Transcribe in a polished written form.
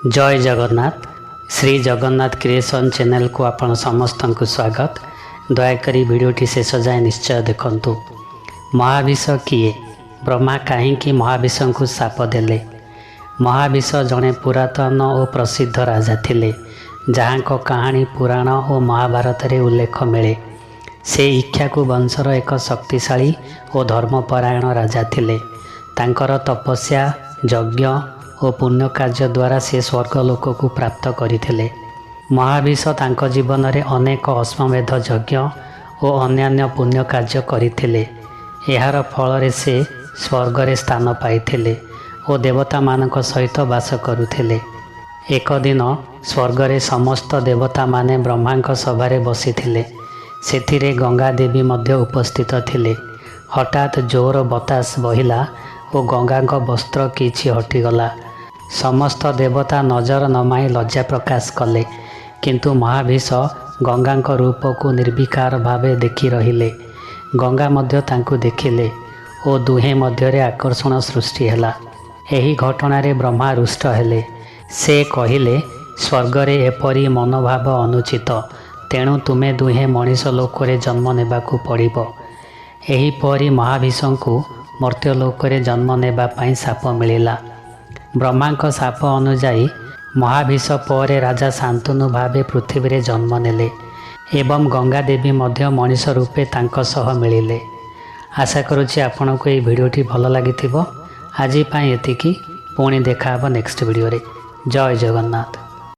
जय Jagannath. Shri Jagannath creation channel को आपण समस्त को स्वागत। दयाकोरी भिडियोटी शेष जाए निश्चय देखंतु। महाविष किए? ब्रह्मा कहीं महाविष को शाप देले? महाविष जड़े पुरातन और प्रसिद्ध राजा थिले, जहाँ कहानी पुराण और महाभारत रे उल्लेख मिले। से इक्ष्वाकु वंशर एक शक्तिशाली और धर्मपरायण राजा थिले। तांकर तपस्या, यज्ञ और पुण्य कार्य द्वारा से स्वर्गलोक को प्राप्त करथिले। महाविष तांक जीवन में अनेक अश्वमेध यज्ञ और अन्यान्य पुण्य कार्य करथिले। यार फल से स्वर्ग रे स्थान पाइथिले और देवता मानक सहित वास करुथिले। एक दिन स्वर्ग रे समस्त देवता माने ब्रह्मा सभारे बसिथिले। सेथिरे गंगा देवी मध्य उपस्थित थिले। हठात जोर बतास बहिला और गंगा वस्त्र किछि हटिगला। समस्त देवता नजर नमाई लज्जा प्रकाश कले, किंतु महाविष गंगा रूप को निर्विकार भावे देखि रहिले। गंगा मध्य तांकु देखिले और दुहे मध्य आकर्षण सृष्टि हैला। एही घटना रे ब्रह्मा रुष्ट हेले। से कहिले, स्वर्ग रे एपरी मनोभाव अनुचित, तेणु तुमे दुहे मनीष लोक रे जन्म नेबाकू पड़िबो। एही परी महाविष को मर्त्यलोक रे जन्म नेबा पई शाप मिलिला। ब्रह्मा का शाप अनुजाई महाविष पर राजा शांतनु भावे पृथ्वी रे जन्म नेले एवं गंगा देवी मध्य मनीष रूपे तांक सह मिलिले। आशा करुछि आपन को ये भिडियोटी भल लागिथिबो। आज एतिकी, पुणी देखा नेक्स्ट वीडियो रे। जय जगन्नाथ।